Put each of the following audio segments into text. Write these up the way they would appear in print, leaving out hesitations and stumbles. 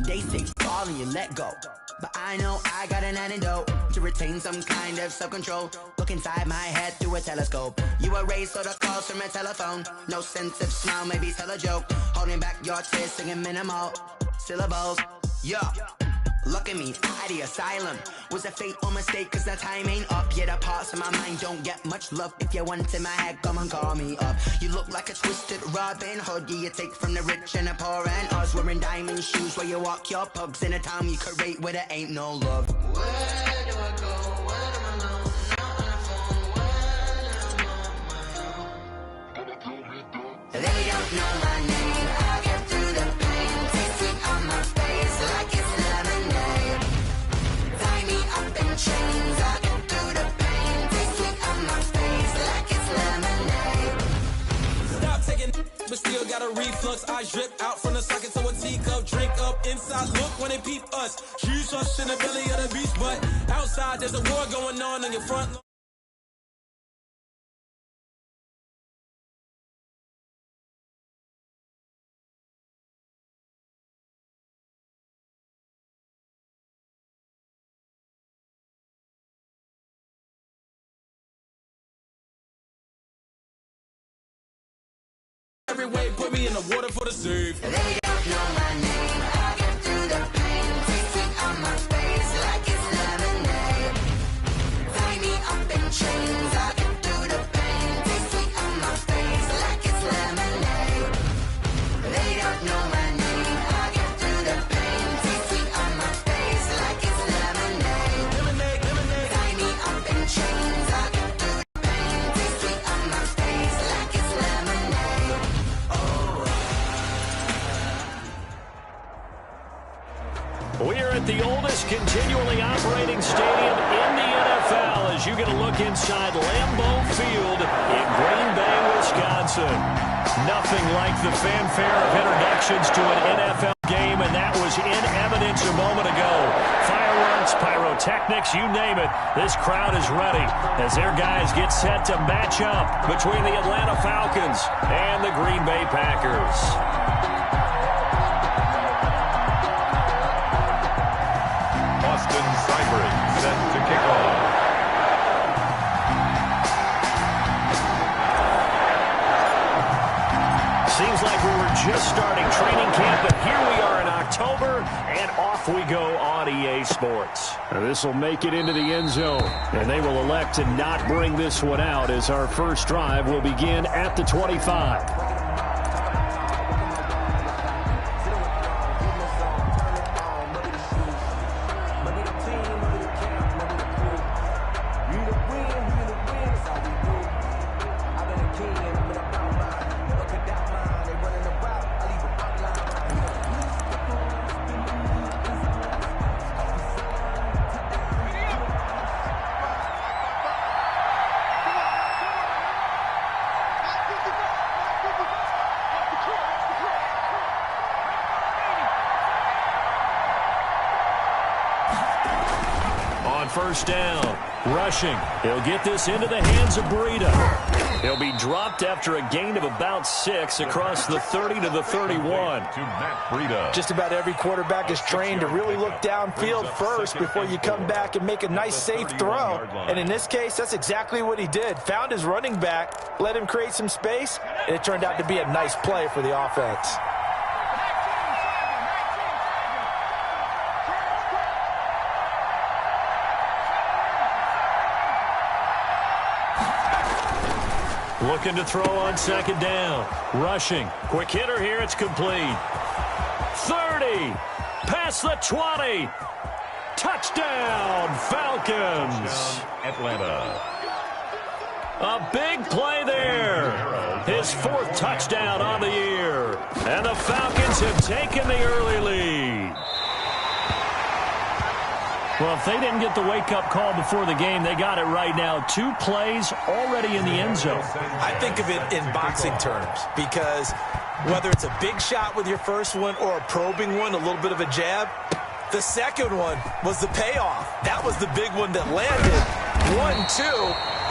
They say fall and you let go, but I know I got an antidote to retain some kind of self-control. Look inside my head through a telescope. You erase all the calls from a telephone. No sense of smile, maybe tell a joke. Holding back your tears, singing minimal syllables. Yeah. Look at me, at the asylum. Was a fate or mistake, cause the time ain't up. Yet the parts of my mind don't get much love. If you want in my head, come and call me up. You look like a twisted Robin Hood. Yeah, you take from the rich and the poor and us. Wearing diamond shoes where you walk your pugs. In a town you create where there ain't no love. Where do I go? Where am I alone? Not on the phone. When I'm on my own. They don't know my name. I get through the pain. Taste sweet on my face like it's lemonade. Tie me up in chains. I get through the pain. Taste sweet on my face like it's lemonade. Stop taking, but still got a reflux. Eyes drip out from the socket, so a teacup. Drink up inside. Look when they peep us. Choose us in the belly of the beast, but outside there's a war going on your front. Every way, put me in the water for the save. They don't know my name. I get through the pain. Taste sweet on my face like it's lemonade. Tie me up in chains. I get through the pain. Taste sweet on my face like it's lemonade. They don't know my name. I get through the pain. Taste sweet on my face like it's lemonade. Lemonade, lemonade. Tie me up in chains. I get through the pain. Taste sweet on my face like it's lemonade. We're at the oldest continually operating stadium in the NFL as you get a look inside Lambeau Field in Green Bay, Wisconsin. Nothing like the fanfare of introductions to an NFL game, and that was in evidence a moment ago. Fireworks, pyrotechnics, you name it. This crowd is ready as their guys get set to match up between the Atlanta Falcons and the Green Bay Packers. Set to kick off. Seems like we were just starting training camp, but here we are in October, and off we go on EA Sports. This will make it into the end zone, and they will elect to not bring this one out as our first drive will begin at the 25. First down, rushing. He'll get this into the hands of Breida. He'll be dropped after a gain of about 6 across the 30 to the 31. To Matt Breida. Just about every quarterback is trained to really look downfield first before you come back and make a nice, safe throw. And in this case, that's exactly what he did. Found his running back, let him create some space, and it turned out to be a nice play for the offense. Looking to throw on second down. Rushing. Quick hitter here. It's complete. 30. Past the 20. Touchdown, Falcons. Atlanta. A big play there. His 4th touchdown on the year. And the Falcons have taken the early lead. Well, if they didn't get the wake-up call before the game, they got it right now. 2 plays already in the end zone. I think of it in boxing terms because whether it's a big shot with your first one or a probing one, a little bit of a jab, the second one was the payoff. That was the big one that landed. 1-2,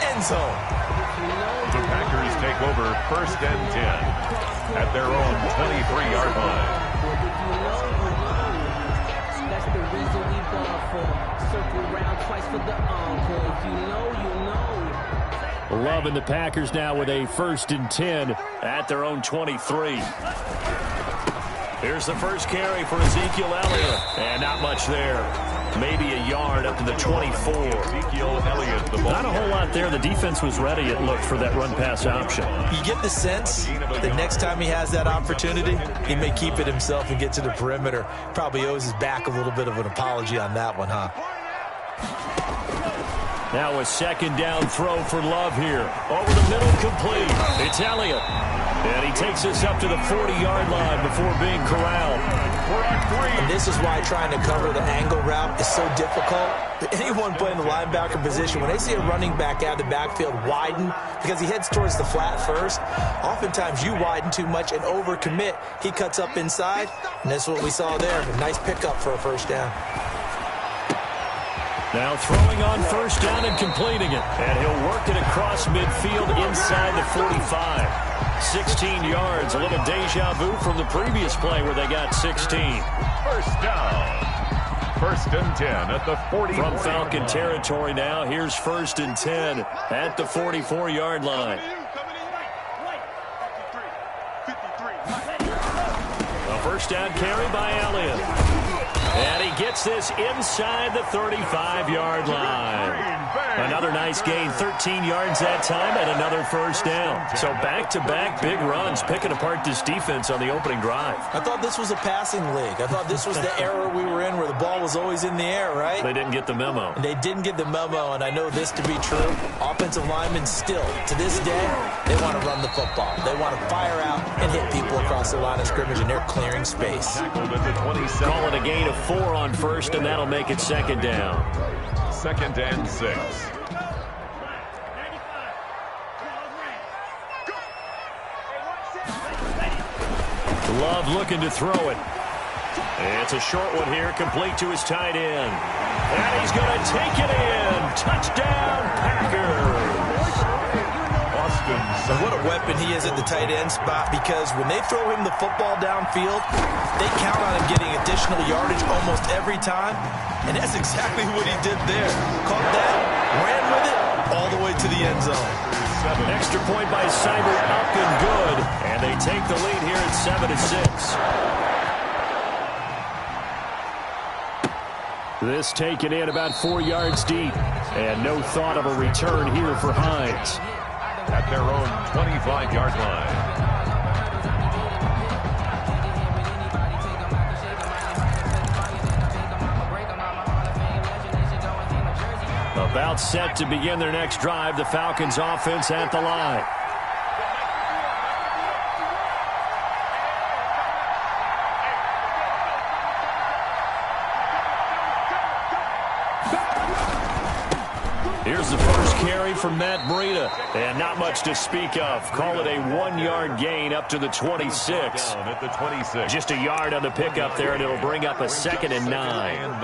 end zone. The Packers take over 1st and 10 at their own 23-yard line. Love and the Packers now with a 1st and 10 at their own 23. Here's the first carry for Ezekiel Elliott. And not much there. Maybe a yard up to the 24. Ezekiel Elliott, the ball. Not a whole lot there. The defense was ready, it looked, for that run-pass option. You get the sense that next time he has that opportunity, he may keep it himself and get to the perimeter. Probably owes his back a little bit of an apology on that one, huh? Now a 2nd down throw for Love here. Over the middle, complete. It's Elliott. And he takes us up to the 40-yard line before being corralled. And this is why trying to cover the angle route is so difficult. Anyone playing the linebacker position, when they see a running back out of the backfield widen, because he heads towards the flat first, oftentimes you widen too much and overcommit. He cuts up inside, and that's what we saw there. A nice pickup for a 1st down. Now throwing on 1st down and completing it. And he'll work it across midfield inside the 45. 16 yards, a little deja vu from the previous play where they got 16. 1st down. 1st and 10 at the 40. From Falcon territory now, here's 1st and 10 at the 44-yard line. A 1st down carry by Elliott. And he gets this inside the 35-yard line. Another nice gain, 13 yards that time, and another 1st down. So back-to-back big runs, picking apart this defense on the opening drive. I thought this was a passing league. I thought this was the era we were in where the ball was always in the air, right? They didn't get the memo. And they didn't get the memo, and I know this to be true. Offensive linemen still, to this day, they want to run the football. They want to fire out and hit people across the line of scrimmage, and they're clearing space. Call it a gain of 4 on 1st, and that'll make it 2nd down. 2nd and 6. Love looking to throw it. It's a short one here, complete to his tight end. And he's going to take it in. Touchdown, Packers. And what a weapon he is at the tight end spot, because when they throw him the football downfield, they count on him getting additional yardage almost every time. And that's exactly what he did there. Caught that, ran with it, all the way to the end zone. Extra point by Seibert, up and good. And they take the lead here at 7-6. This taken in about 4 yards deep. And no thought of a return here for Hines. At their own 25-yard line. About set to begin their next drive, the Falcons offense at the line. Here's the first carry from Matt Breida. And not much to speak of. Call it a 1-yard gain up to the 26. Down at the 26. Just a yard on the pickup there, and it'll bring up a 2nd and 9.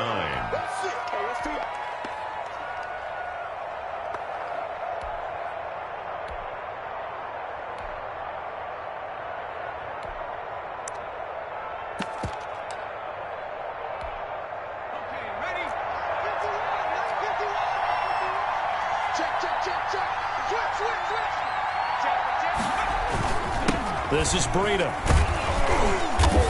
This is Breida.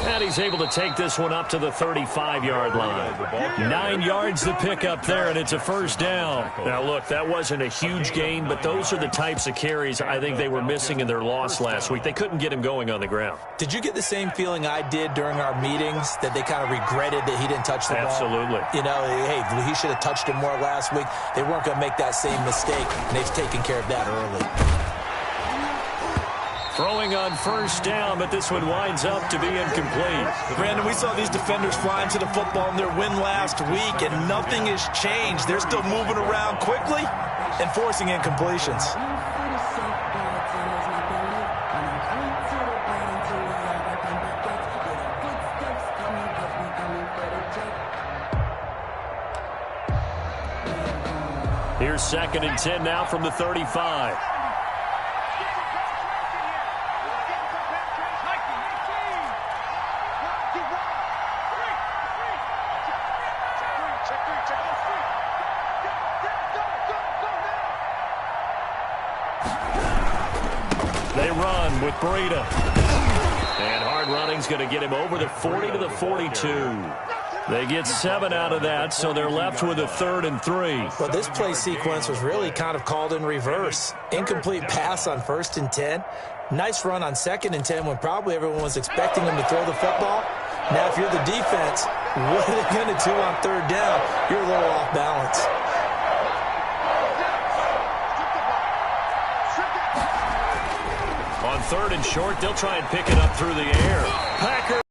And he's able to take this one up to the 35-yard line. 9 yards to pick up there, and it's a 1st down. Now, look, that wasn't a huge gain, but those are the types of carries I think they were missing in their loss last week. They couldn't get him going on the ground. Did you get the same feeling I did during our meetings, that they kind of regretted that he didn't touch the ball? Absolutely. You know, hey, he should have touched it more last week. They weren't going to make that same mistake, and they've taken care of that early. Throwing on 1st down, but this one winds up to be incomplete. Brandon, we saw these defenders flying to the football in their win last week, and nothing has changed. They're still moving around quickly and forcing incompletions. Here's 2nd and 10 now from the 35. They run with Breida. And hard running's going to get him over the 40 to the 42. They get 7 out of that, so they're left with a 3rd and 3. Well, this play sequence was really kind of called in reverse. Incomplete pass on 1st and 10. Nice run on 2nd and 10 when probably everyone was expecting him to throw the football. Now, if you're the defense, what are they going to do on 3rd down? You're a little off balance. On 3rd and short, they'll try and pick it up through the air. Packer,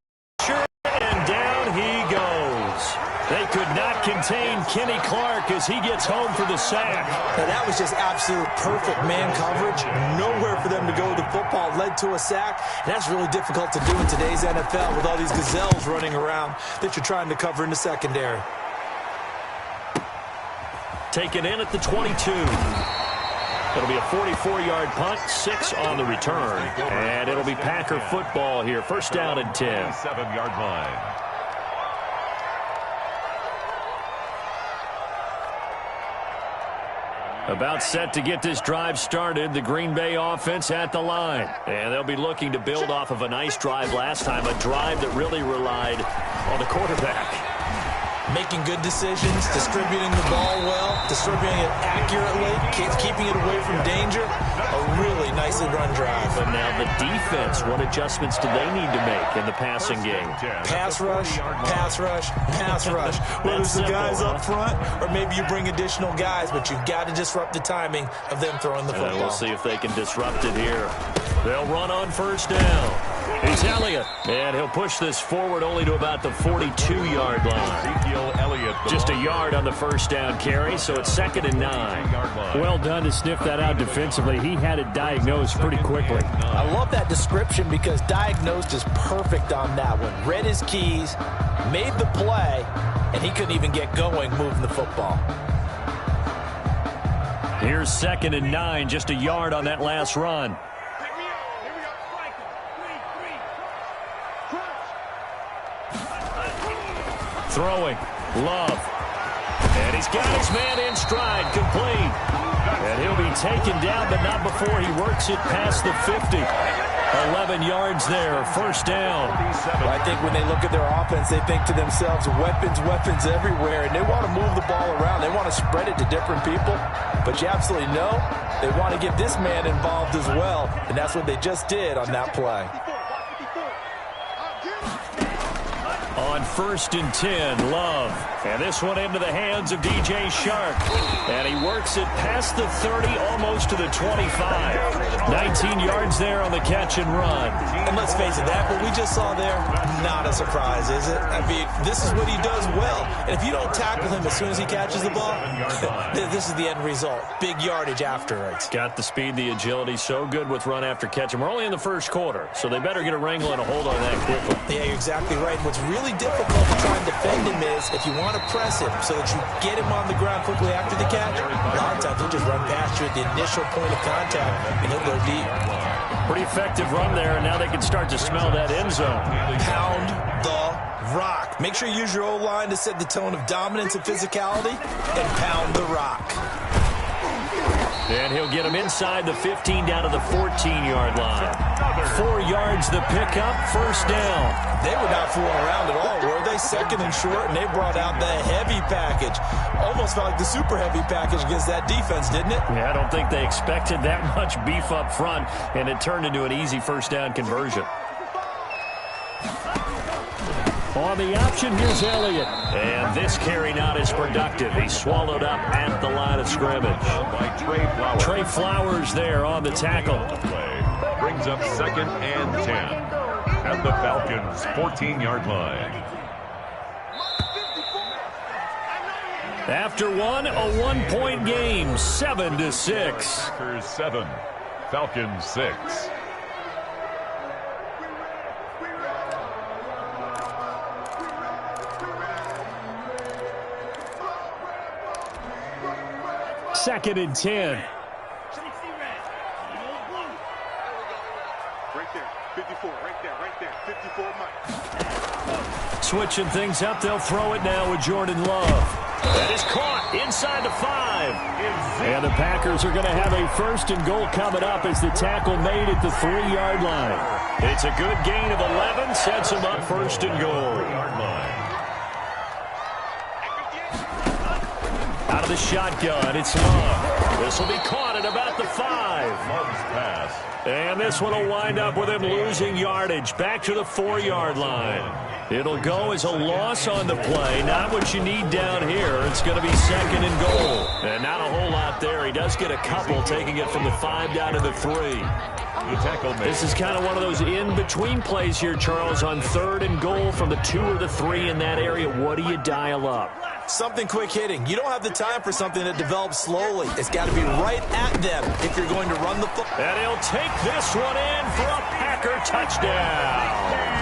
and down he goes. They could not contain Kenny Clark as he gets home for the sack. Now, that was just absolute perfect man coverage. Nowhere for them to go with the football. Led to a sack. And that's really difficult to do in today's NFL with all these gazelles running around that you're trying to cover in the secondary. Taken in at the 22. It'll be a 44-yard punt, 6 on the return. And it'll be Packer football here. 1st down and 10. 7-yard line. About set to get this drive started, the Green Bay offense at the line. And they'll be looking to build off of a nice drive last time, a drive that really relied on the quarterback. Making good decisions, distributing the ball well, distributing it accurately, keeping it away from danger. A really nicely run drive. But now the defense, what adjustments do they need to make in the passing game? Pass rush, pass rush, pass rush. Whether it's the guys up front or maybe you bring additional guys, but you've got to disrupt the timing of them throwing the football. And we'll see if they can disrupt it here. They'll run on 1st down. It's Elliott, and he'll push this forward only to about the 42-yard line. Just a yard on the 1st down carry, so it's 2nd and 9. Well done to sniff that out defensively. He had it diagnosed pretty quickly. I love that description because diagnosed is perfect on that one. Read his keys, made the play, and he couldn't even get going moving the football. Here's 2nd and 9, just a yard on that last run. Throwing, Love. And he's got his man in stride, complete. And he'll be taken down, but not before he works it past the 50. 11 yards there, 1st down. Well, I think when they look at their offense, they think to themselves, weapons, weapons everywhere. And they want to move the ball around. They want to spread it to different people. But you absolutely know they want to get this man involved as well. And that's what they just did on that play. On 1st and 10, Love. And this one into the hands of DJ Shark. And he works it past the 30, almost to the 25. 19 yards there on the catch and run. And let's face it, that what we just saw there, not a surprise, is it? I mean, this is what he does well. And if you don't tackle him as soon as he catches the ball, this is the end result. Big yardage afterwards. Got the speed, the agility, so good with run after catch. And we're only in the 1st quarter, so they better get a wrangle and a hold on that quickly. Yeah, you're exactly right. What's really difficult to try and defend him is if you want to press him so that you get him on the ground quickly after the catch, a lot of times he'll just run past you at the initial point of contact and he'll go deep. Pretty effective run there, and now they can start to smell that end zone. Pound the rock. Make sure you use your O-line to set the tone of dominance and physicality, and pound the rock. And he'll get him inside the 15 down to the 14-yard line. 4 yards the pickup, 1st down. They were not fooling around at all, were they? 2nd and short, and they brought out the heavy package. Almost felt like the super heavy package against that defense, didn't it? Yeah, I don't think they expected that much beef up front, and it turned into an easy 1st down conversion. On the option, here's Elliott. And this carry not as productive. He's swallowed up at the line of scrimmage. Trey Flowers there on the tackle. Brings up 2nd and 10 at the Falcons' 14-yard line. After one, a 1-point game, 7-6. Packers 7, Falcons 6. Second and 10. Right there, 54, right there, 54 Mike. switching things up. They'll throw it now with Jordan Love. That is caught inside the 5. And the Packers are going to have a 1st and goal coming up as the tackle made at the 3-yard line. It's a good gain of 11, sets them up 1st and goal. Out of the shotgun, it's Love. This will be caught at about the 5. Love's pass. And this one will wind up with him losing yardage back to the 4-yard line. It'll go as a loss on the play. Not what you need down here. It's going to be 2nd and goal. And not a whole lot there. He does get a couple, taking it from the 5 down to the 3. This is kind of one of those in-between plays here, Charles, on 3rd and goal from the 2 or the 3 in that area. What do you dial up? Something quick hitting. You don't have the time for something that develops slowly. It's got to be right at them if you're going to run the football. And he'll take this one in for a Packer touchdown.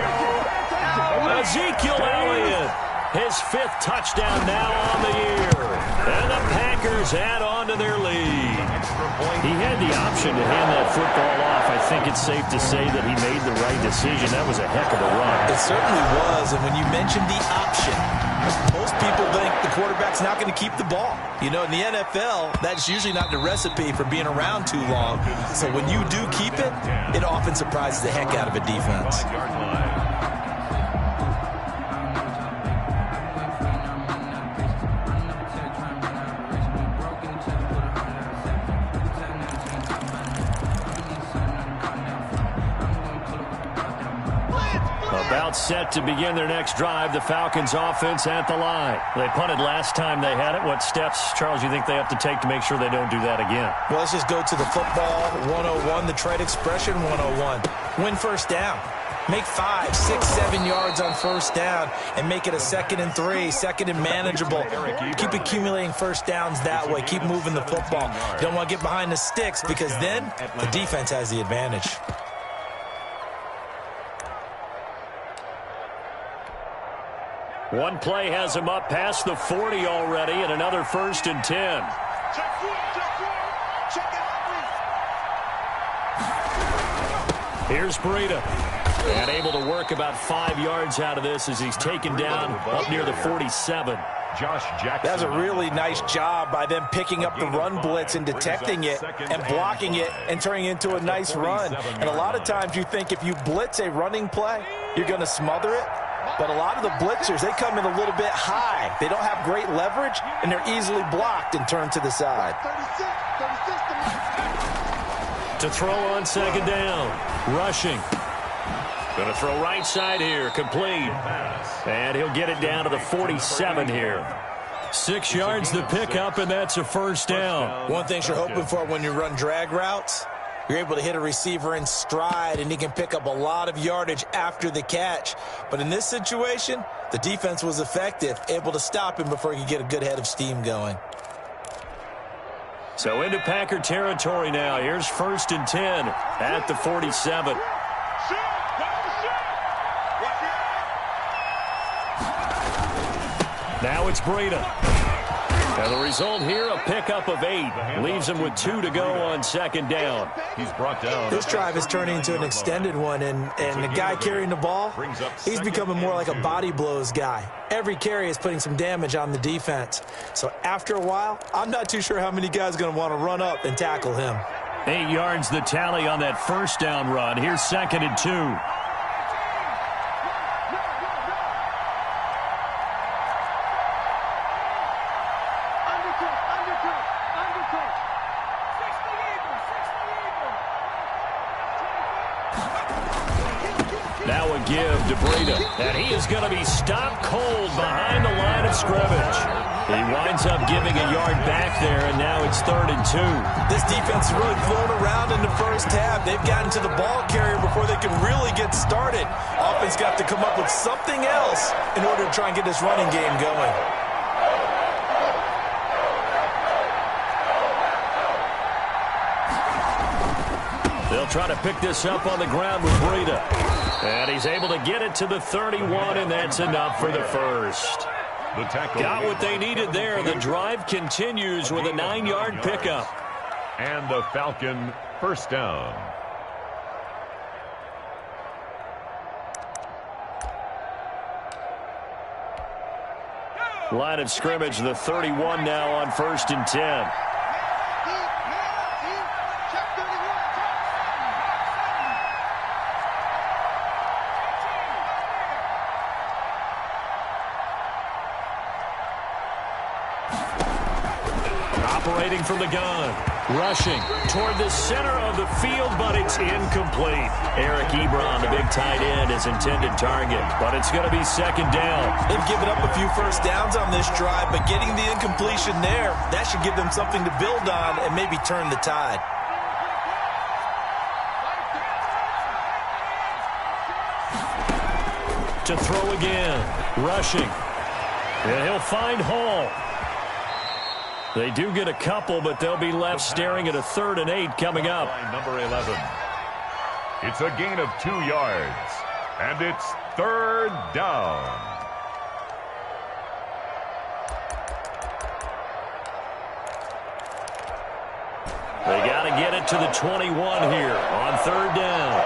Ezekiel Elliott, his 5th touchdown now on the year. And the Packers add on to their lead. He had the option to hand that football off. I think it's safe to say that he made the right decision. That was a heck of a run. It certainly was, and when you mentioned the option, most people think the quarterback's not going to keep the ball. You know, in the NFL, that's usually not the recipe for being around too long. So when you do keep it, it often surprises the heck out of a defense. About set to begin their next drive, the Falcons offense at the line. They punted last time they had it. What steps, Charles, you think they have to take to make sure they don't do that again? Well, let's just go to the football 101, the trade expression 101. Win 1st down. Make 5, 6, 7 yards on 1st down and make it a 2nd and 3, 2nd and manageable. Keep accumulating 1st downs that way. Keep moving the football. You don't want to get behind the sticks because then the defense has the advantage. One play has him up past the 40 already, and another 1st and 10. Here's Breida. And able to work about 5 yards out of this as he's taken down up near the 47. Josh Jackson. That's a really nice job by them picking up the run blitz and detecting it and blocking it and turning it into a nice run. And a lot of times you think if you blitz a running play, you're going to smother it. But a lot of the blitzers, they come in a little bit high. They don't have great leverage, and they're easily blocked and turned to the side. To throw on 2nd down. Rushing. Going to throw right side here. Complete. And he'll get it down to the 47 here. 6 yards to pick up, and that's a 1st down. One thing you're hoping for when you run drag routes, you're able to hit a receiver in stride, and he can pick up a lot of yardage after the catch. But in this situation, the defense was effective, able to stop him before he could get a good head of steam going. So into Packer territory now. Here's 1st and 10 at the 47. Now it's Breida. And the result here, a pickup of 8. Leaves him with 2 to go on 2nd down. He's brought down. This drive is turning into an extended one, and the guy carrying the ball, he's becoming more like a body blows guy. Every carry is putting some damage on the defense. So after a while, I'm not too sure how many guys are going to want to run up and tackle him. 8 yards the tally on that 1st down run. Here's 2nd and 2. Now a give to Breida. And he is going to be stopped cold behind the line of scrimmage. He winds up giving a yard back there, and now it's 3rd and 2. This defense is really thrown around in the first half. They've gotten to the ball carrier before they can really get started. Offense got to come up with something else in order to try and get this running game going. They'll try to pick this up on the ground with Breida. And he's able to get it to the 31, and that's enough for the 1st. Got what they needed there. The drive continues with a 9-yard pickup. And the Falcon 1st down. Line of scrimmage, the 31 now on 1st and 10. Operating from the gun. Rushing toward the center of the field, but it's incomplete. Eric Ebron, the big tight end, is intended target, but it's going to be 2nd down. They've given up a few first downs on this drive, but getting the incompletion there, that should give them something to build on and maybe turn the tide. To throw again. Rushing. And he'll find Hall. They do get a couple, but they'll be left staring at a 3rd and 8 coming up. Number 11. It's a gain of 2 yards, and it's 3rd down. They got to get it to the 21 here on 3rd down.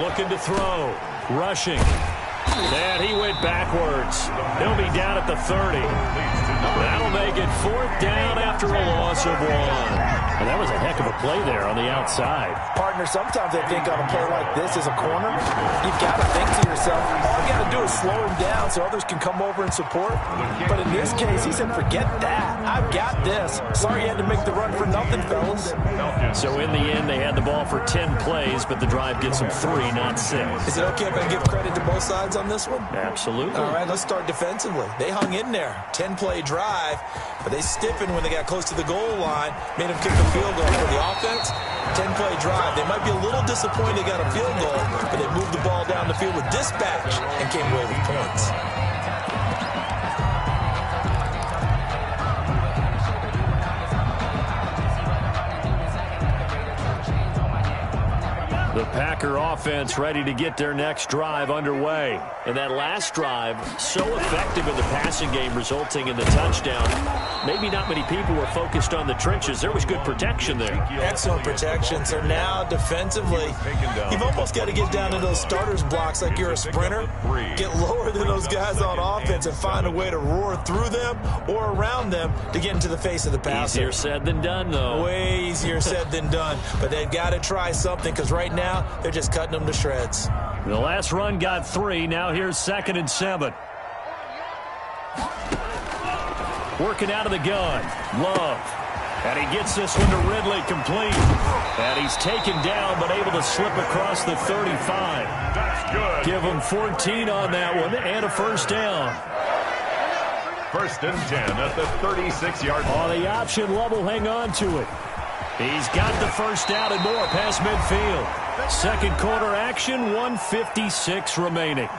Looking to throw. Rushing. And he went backwards. He'll be down at the 30. That'll make it 4th down after a loss of 1. And that was a heck of a play there on the outside. Partner, sometimes I think on a play like this as a corner, you've got to think to yourself, all I got to do is slow him down so others can come over and support. But in this case, he said, forget that. I've got this. Sorry you had to make the run for nothing, fellas. So in the end, they had the ball for 10 plays, but the drive gets them 3, not 6. Is it okay if I give credit to both sides on this one? Absolutely. All right, let's start defensively. They hung in there. 10-play drive, but they stiffened when they got close to the goal line, made them kick the field goal for the offense. 10-play drive. They might be a little disappointed they got a field goal, but they moved the ball down the field with dispatch and came away with points. The Packer offense ready to get their next drive underway. And that last drive, so effective in the passing game, resulting in the touchdown. Maybe not many people were focused on the trenches. There was good protection there. Excellent protection. So now, defensively, you've almost got to get down to those starters blocks like you're a sprinter. Get lower than those guys on offense and find a way to roar through them or around them to get into the face of the passer. Easier said than done, though. Way easier said than done. But they've got to try something because right now, they're just cutting them to shreds. The last run got 3. Now here's 2nd and 7. Working out of the gun. Love. And he gets this one to Ridley complete. And he's taken down but able to slip across the 35. That's good. Give him 14 on that one and a 1st down. 1st and 10 at the 36-yard line. On the option, Love will hang on to it. He's got the 1st down and more past midfield. 2nd quarter action, 1:56 remaining.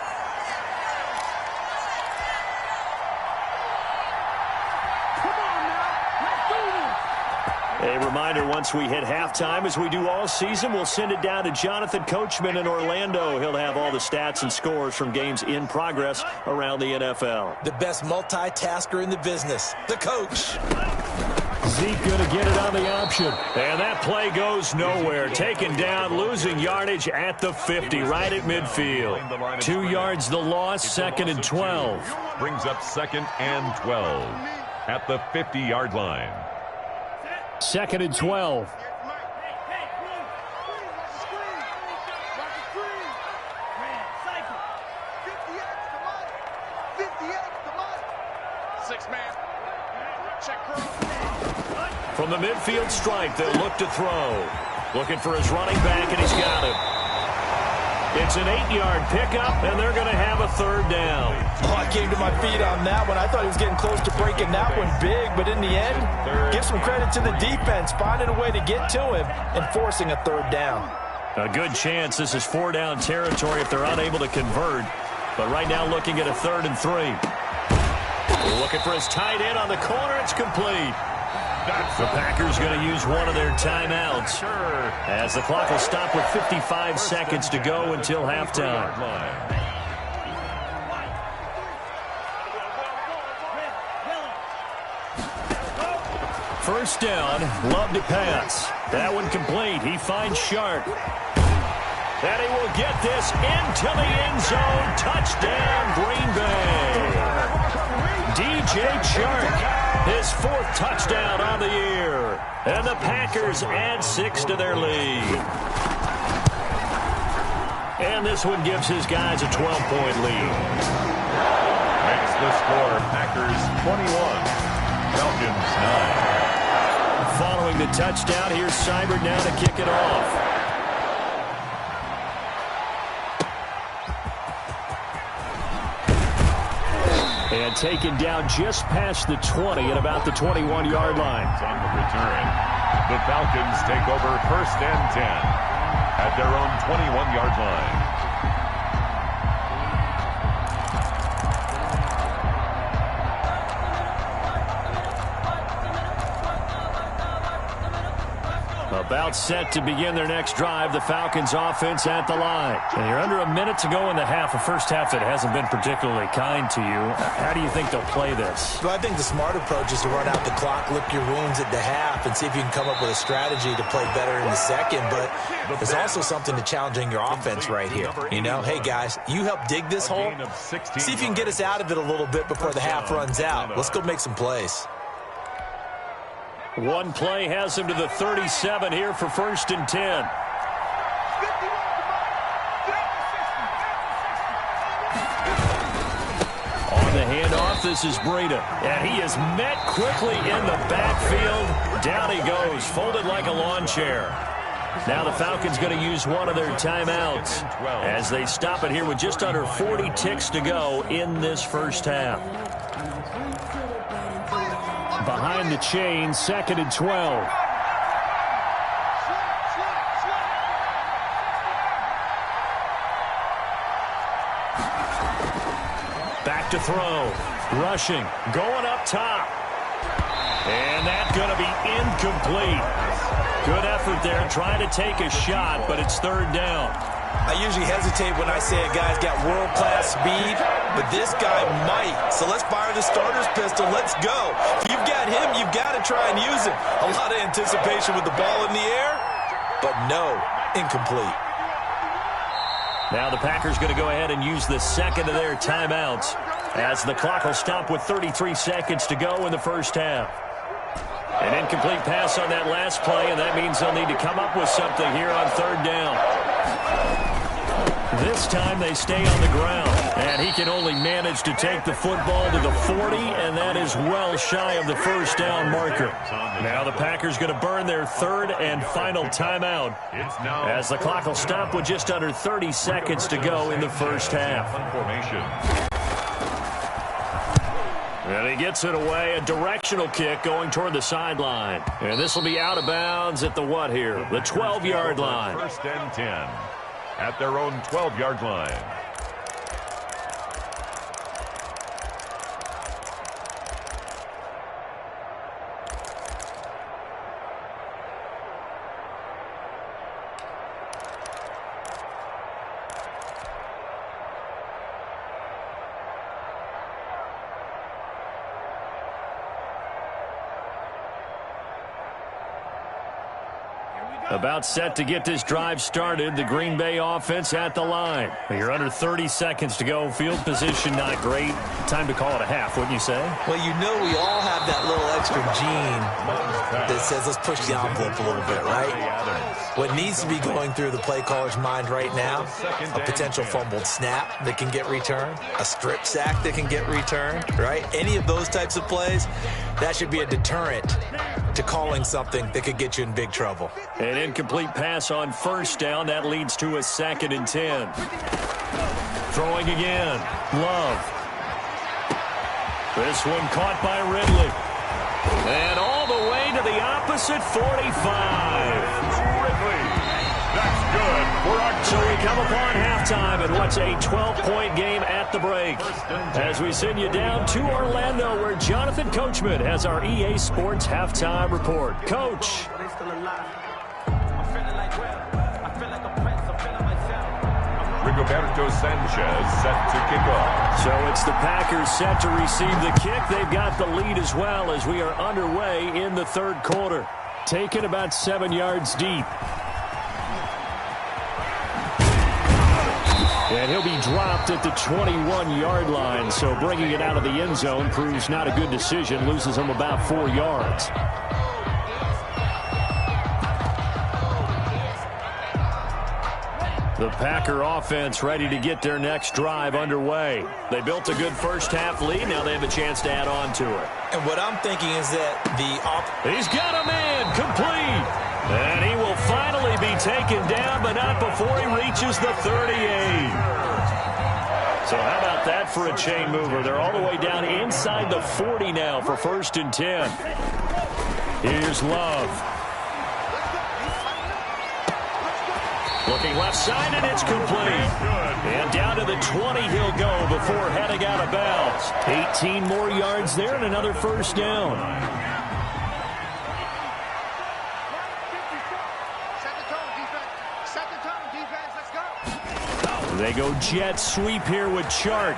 A reminder, once we hit halftime, as we do all season, we'll send it down to Jonathan Coachman in Orlando. He'll have all the stats and scores from games in progress around the NFL. The best multitasker in the business, the coach. Zeke going to get it on the option. And that play goes nowhere. Taken down, losing yardage at the 50, right at midfield. 2 yards the loss, 2nd and 12. Brings up 2nd and 12 at the 50-yard line. 2nd and 12. From the midfield stripe, they'll look to throw. Looking for his running back, and he's got him. It's an 8-yard pickup, and they're going to have a 3rd down. Oh, I came to my feet on that one. I thought he was getting close to breaking that one big, but in the end, give some credit to the defense, finding a way to get to him and forcing a 3rd down. A good chance this is 4-down territory if they're unable to convert. But right now looking at a 3rd and 3. Looking for his tight end on the corner. It's complete. The Packers going to use one of their timeouts as the clock will stop with 55 seconds to go until halftime. 1st down, Love to pass. That one complete. He finds Sharp. And he will get this into the end zone. Touchdown, Green Bay. DJ Chark, his 4th touchdown on the year. And the Packers add 6 to their lead. And this one gives his guys a 12-point lead. Makes the score Packers 21, Falcons 9. Following the touchdown, here's Seibert now to kick it off. And taken down just past the 20 at about the 21-yard line. On the return, the Falcons take over 1st and 10 at their own 21-yard line. About set to begin their next drive, the Falcons offense at the line. And you're under a minute to go in the half, a first half that hasn't been particularly kind to you. How do you think they'll play this? Well, I think the smart approach is to run out the clock, lick your wounds at the half, and see if you can come up with a strategy to play better in the second. But there's also something to challenging your offense right here. You know, hey, guys, you help dig this hole. See if you can get us out of it a little bit before the half runs out. Let's go make some plays. One play has him to the 37 here for 1st and 10. On the handoff, this is Breida. And he is met quickly in the backfield. Down he goes, folded like a lawn chair. Now the Falcons going to use one of their timeouts as they stop it here with just under 40 ticks to go in this first half. Behind the chain, 2nd and 12. Back to throw. Rushing. Going up top. And that's going to be incomplete. Good effort there trying to take a shot, but it's 3rd down. I usually hesitate when I say a guy's got world-class speed, but this guy might. So let's fire the starter's pistol. Let's go. If you've got him, you've got to try and use him. A lot of anticipation with the ball in the air, but no, incomplete. Now the Packers going to go ahead and use the 2nd of their timeouts as the clock will stop with 33 seconds to go in the first half. An incomplete pass on that last play, and that means they'll need to come up with something here on 3rd down. This time they stay on the ground, and he can only manage to take the football to the 40, and that is well shy of the 1st down marker. Now the Packers going to burn their 3rd and final timeout as the clock will stop with just under 30 seconds to go in the first half. And he gets it away, a directional kick going toward the sideline. And this will be out of bounds at the what here? The 12-yard line. 1st and 10 at their own 12-yard line. About set to get this drive started. The Green Bay offense at the line. You're under 30 seconds to go. Field position not great. Time to call it a half, wouldn't you say? Well, you know we all have that little extra gene that says let's push the envelope a little bit, right? What needs to be going through the play caller's mind right now, a potential fumbled snap that can get returned, a strip sack that can get returned, right? Any of those types of plays, that should be a deterrent to calling something that could get you in big trouble. An incomplete pass on 1st down. That leads to a 2nd and 10. Throwing again. Love. This one caught by Ridley. And all the way to the opposite 45. That's good for a So we come upon halftime in what's a 12-point game at the break. As we send you down to Orlando, where Jonathan Coachman has our EA Sports halftime report. Coach. Rigoberto Sanchez set to kick off. So it's the Packers set to receive the kick. They've got the lead as well as we are underway in the 3rd quarter. Taken about 7 yards deep. And he'll be dropped at the 21-yard line. So bringing it out of the end zone proves not a good decision. Loses him about 4 yards. The Packer offense ready to get their next drive underway. They built a good first-half lead. Now they have a chance to add on to it. And what I'm thinking is that he's got a man complete. And he will finally be taken down, but not before he reaches the 38. So how about that for a chain mover? They're all the way down inside the 40 now for 1st and 10. Here's Love. Looking left side, and it's complete. And down to the 20 he'll go before heading out of bounds. 18 more yards there and another first down. They go jet sweep here with Chark.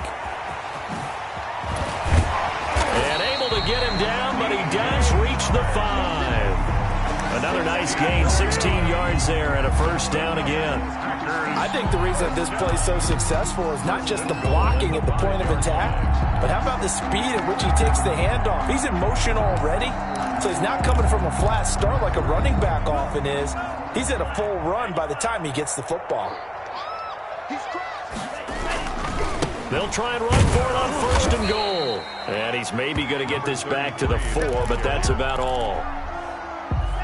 And able to get him down, but he does reach the 5. Another nice gain, 16 yards there and a first down again. I think the reason this play is so successful is not just the blocking at the point of attack, but how about the speed at which he takes the handoff? He's in motion already, so he's not coming from a flat start like a running back often is. He's at a full run by the time he gets the football. They'll try and run for it on 1st and goal. And he's maybe going to get this back to the 4, but that's about all.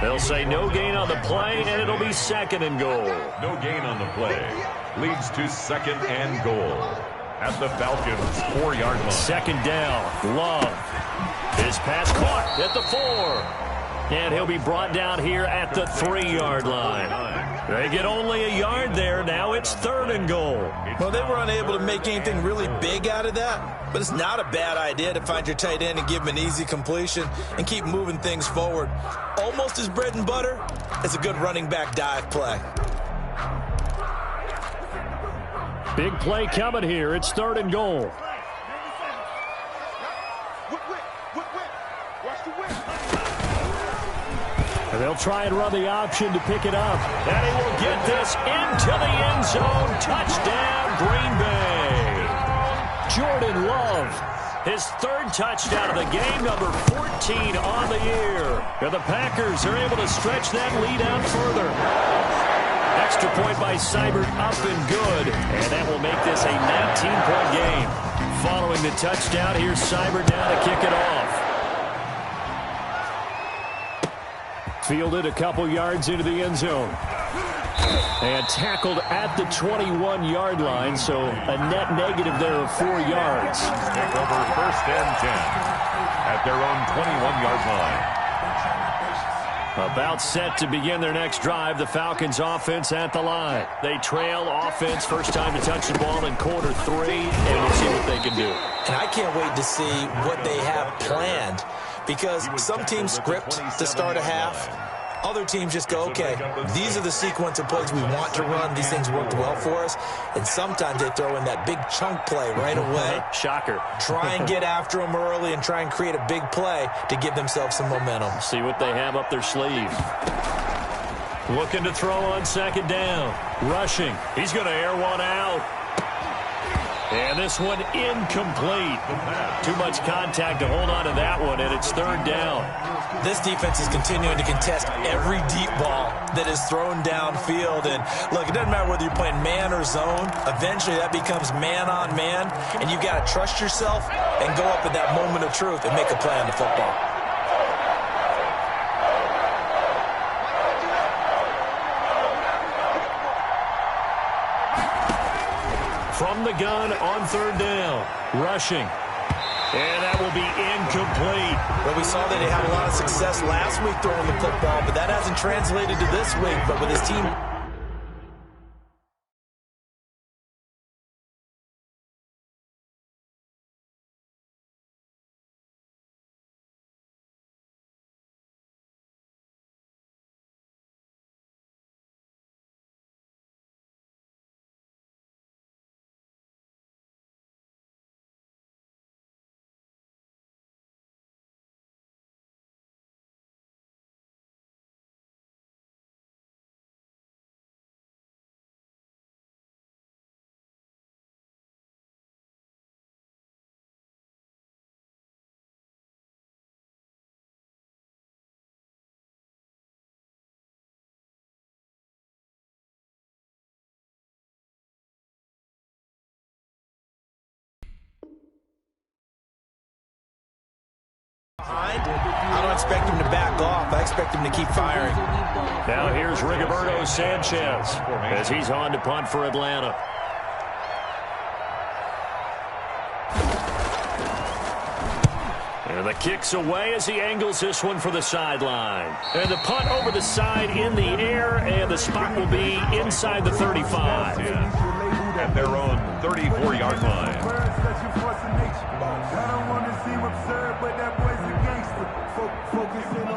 They'll say no gain on the play, and it'll be 2nd and goal. No gain on the play. Leads to 2nd and goal. At the Falcons' 4-yard line. 2nd down. Love. His pass caught at the 4. And he'll be brought down here at the 3-yard line. They get only a yard there. Now it's 3rd and goal. Well, they were unable to make anything really big out of that, but it's not a bad idea to find your tight end and give him an easy completion and keep moving things forward. Almost as bread and butter as a good running back dive play. Big play coming here. It's 3rd and goal. And they'll try and run the option to pick it up. And he will get this into the end zone. Touchdown, Green Bay. Jordan Love, his 3rd touchdown of the game, number 14 on the year. And the Packers are able to stretch that lead out further. Extra point by Seibert, up and good. And that will make this a 19-point game. Following the touchdown, here's Seibert now to kick it off. Fielded a couple yards into the end zone. And tackled at the 21-yard line, so a net negative there of 4 yards. Take over 1st and 10 at their own 21-yard line. About set to begin their next drive, the Falcons offense at the line. They trail offense, first time to touch the ball in quarter 3, and we'll see what they can do. And I can't wait to see what they have planned, because some teams script to start a half. Other teams just go, okay, these are the sequence of plays we want to run. These things worked well for us. And sometimes they throw in that big chunk play right away. Shocker. Try and get after them early and try and create a big play to give themselves some momentum. See what they have up their sleeve. Looking to throw on 2nd down. Rushing. He's going to air one out. And this one incomplete. Too much contact to hold on to that one, and it's 3rd down. This defense is continuing to contest every deep ball that is thrown downfield. And, look, it doesn't matter whether you're playing man or zone. Eventually, that becomes man-on-man, and you've got to trust yourself and go up at that moment of truth and make a play on the football. From the gun on 3rd down. Rushing. And that will be incomplete. Well, we saw that he had a lot of success last week throwing the football, but that hasn't translated to this week. But with his team expect him to back off. I expect him to keep firing. Now here's Rigoberto Sanchez as he's on to punt for Atlanta. And the kick's away as he angles this one for the sideline. And the punt over the side in the air, and the spot will be inside the 35. At their own 34-yard line.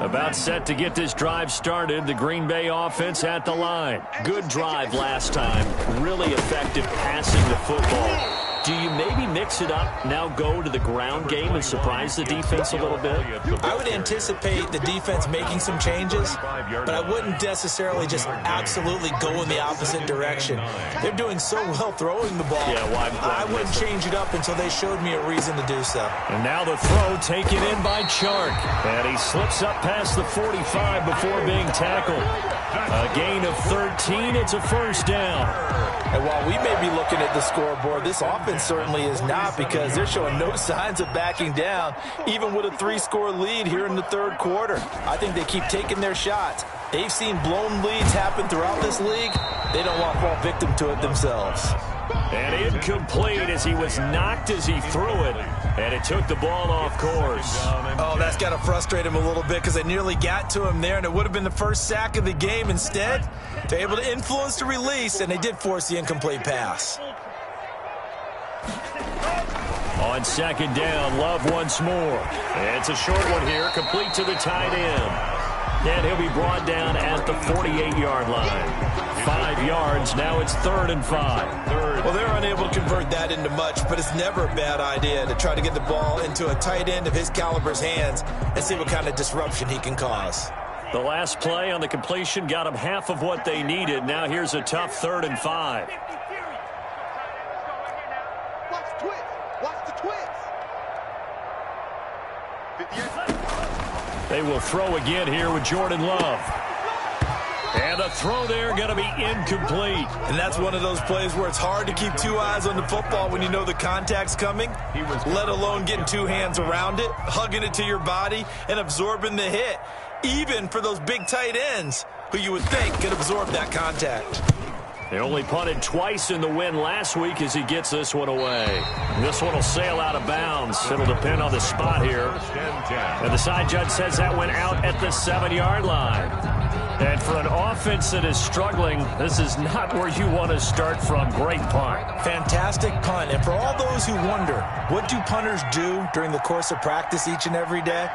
About set to get this drive started. The Green Bay offense at the line. Good drive last time. Really effective passing the football. Do you maybe mix it up, now go to the ground game and surprise the defense a little bit? I would anticipate the defense making some changes, but I wouldn't necessarily just absolutely go in the opposite direction. They're doing so well throwing the ball. Yeah, why I wouldn't change it up until they showed me a reason to do so. And now the throw taken in by Chark. And he slips up past the 45 before being tackled. A gain of 13. It's a first down. And while we may be looking at the scoreboard, this offense certainly is not, because they're showing no signs of backing down, even with a 3-score lead here in the third quarter. I think they keep taking their shots. They've seen blown leads happen throughout this league. They don't want to fall victim to it themselves. And incomplete as he was knocked as he threw it, and it took the ball off course. Oh, that's got to frustrate him a little bit, because they nearly got to him there, and it would have been the first sack of the game. Instead, they're able to influence the release, and they did force the incomplete pass. On second down, Love once more. It's a short one here, complete to the tight end. And he'll be brought down at the 48-yard line. 5 yards, now it's 3rd and 5. Well, they're unable to convert that into much, but it's never a bad idea to try to get the ball into a tight end of his caliber's hands and see what kind of disruption he can cause. The last play on the completion got them half of what they needed. Now here's a tough 3rd and 5. They will throw again here with Jordan Love. And the throw there going to be incomplete. And that's one of those plays where it's hard to keep 2 eyes on the football when you know the contact's coming, let alone getting 2 hands around it, hugging it to your body, and absorbing the hit, even for those big tight ends who you would think could absorb that contact. They only punted twice in the win last week as he gets this one away. This one will sail out of bounds. It'll depend on the spot here. And the side judge says that went out at the 7-yard line. And for an offense that is struggling, this is not where you want to start from. Great punt. Fantastic punt. And for all those who wonder, what do punters do during the course of practice each and every day?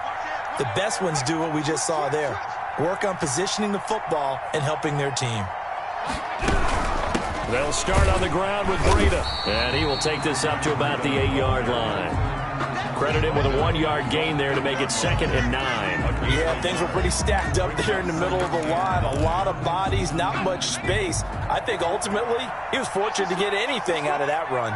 The best ones do what we just saw there. Work on positioning the football and helping their team. They'll start on the ground with Breida. And he will take this up to about the 8-yard line. Credit him with a 1-yard gain there to make it 2nd and 9. Yeah, things were pretty stacked up there in the middle of the line. A lot of bodies, not much space. I think ultimately he was fortunate to get anything out of that run.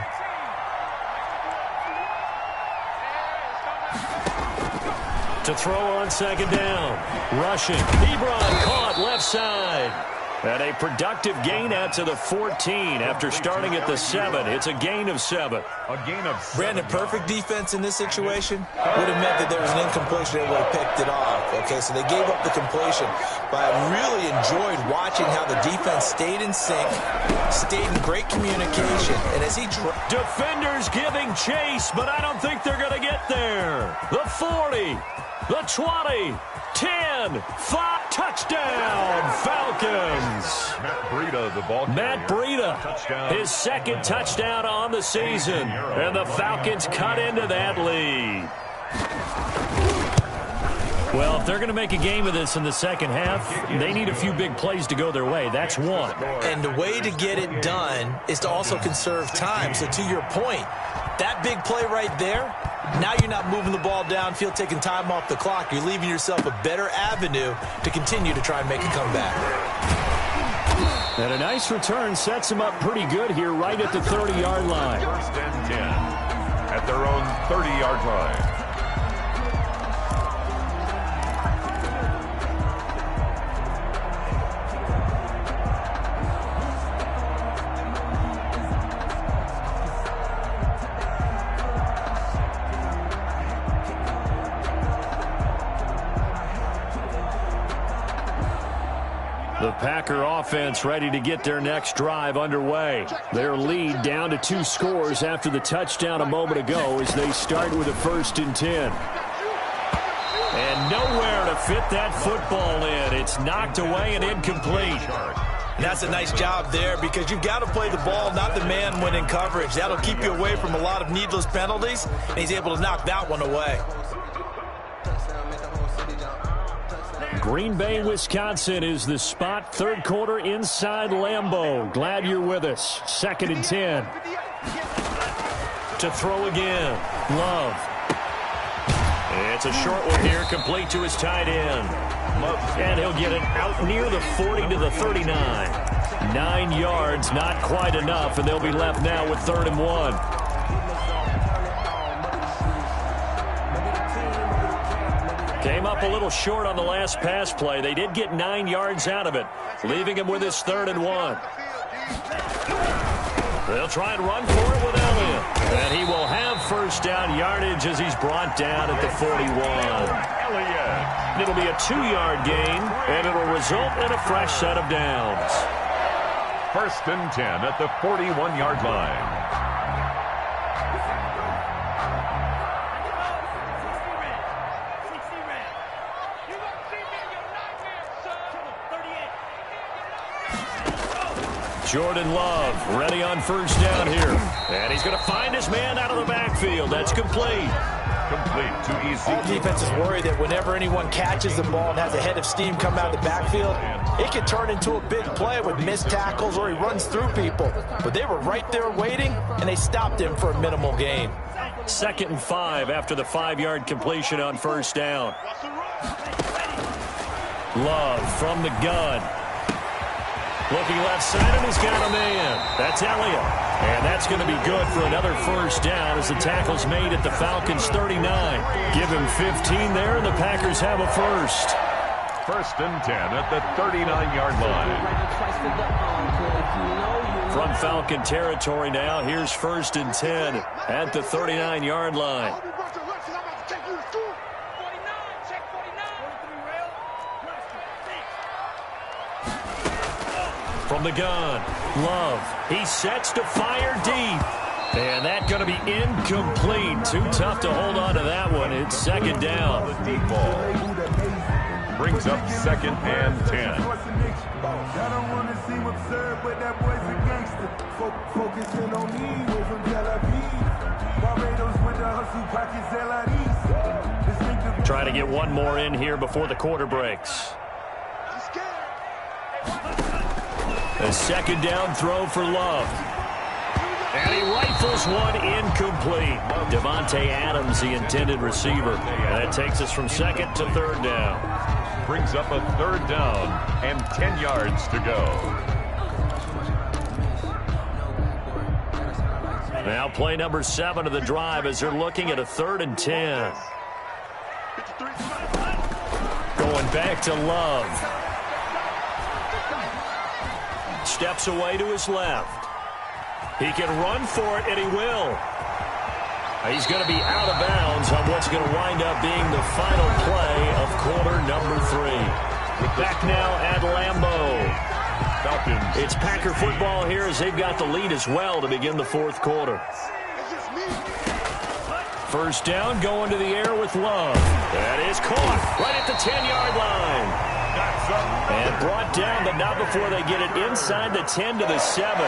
To throw on 2nd down. Rushing. Ebron caught left side. And a productive gain out to the 14 after starting at the 7. It's a gain of 7. Brandon, perfect defense in this situation would have meant that there was an incompletion. They would have picked it off. Okay, so they gave up the completion. But I really enjoyed watching how the defense stayed in sync, stayed in great communication. And as he defenders giving chase, but I don't think they're going to get there. The 40, the 20, 10, 5, touchdown, Falcons. Matt Breida, touchdown. His 2nd touchdown on the season. And the Falcons cut into that lead. Well, if they're going to make a game of this in the second half, they need a few big plays to go their way. That's one. And the way to get it done is to also conserve time. So to your point, that big play right there, now you're not moving the ball downfield, taking time off the clock. You're leaving yourself a better avenue to continue to try and make a comeback. And a nice return sets him up pretty good here right at the 30-yard line. 1st and 10 at their own 30-yard line. The Packer offense ready to get their next drive underway. Their lead down to 2 scores after the touchdown a moment ago as they start with a 1st and 10. And nowhere to fit that football in. It's knocked away and incomplete. And that's a nice job there because you've got to play the ball, not the man when in coverage. That'll keep you away from a lot of needless penalties, and he's able to knock that one away. Green Bay, Wisconsin is the spot. 3rd quarter inside Lambeau. Glad you're with us. 2nd and 10. To throw again. Love. It's a short one here, complete to his tight end. And he'll get it out near the 40 to the 39. 9 yards, not quite enough, and they'll be left now with 3rd and 1. Came up a little short on the last pass play. They did get 9 yards out of it, leaving him with his 3rd and 1. They'll try and run for it with Elliott. And he will have 1st down yardage as he's brought down at the 41. It'll be a 2-yard gain, and it'll result in a fresh set of downs. 1st and 10 at the 41-yard line. Jordan Love ready on 1st down here. And he's going to find his man out of the backfield. That's complete. Complete to Ezekiel. All defenses worry that whenever anyone catches the ball and has a head of steam come out of the backfield, it can turn into a big play with missed tackles or he runs through people. But they were right there waiting, and they stopped him for a minimal gain. 2nd and 5 after the 5-yard completion on 1st down. Love from the gun. Looking left side, and he's got a man. That's Elliott. And that's going to be good for another 1st down as the tackle's made at the Falcons' 39. Give him 15 there, and the Packers have a 1st. 1st and 10 at the 39-yard line. From Falcon territory now, here's 1st and 10 at the 39-yard line. From the gun, Love. He sets to fire deep. And that's going to be incomplete. Too tough to hold on to that one. It's 2nd down. The deep ball brings up 2nd and 10. Try to get one more in here before the quarter breaks. A 2nd down throw for Love. And he rifles one incomplete. Devontae Adams, the intended receiver. And that takes us from 2nd to 3rd down. Brings up a 3rd down and 10 yards to go. Now play number 7 of the drive as they're looking at a 3rd and 10. Going back to Love. Steps away to his left. He can run for it, and he will. He's going to be out of bounds on what's going to wind up being the final play of quarter number 3. Back now at Lambeau. Falcons. It's Packer football here as they've got the lead as well to begin the 4th quarter. 1st down, going to the air with Love. That is caught right at the 10-yard line. And brought down, but not before they get it inside the 10 to the 7.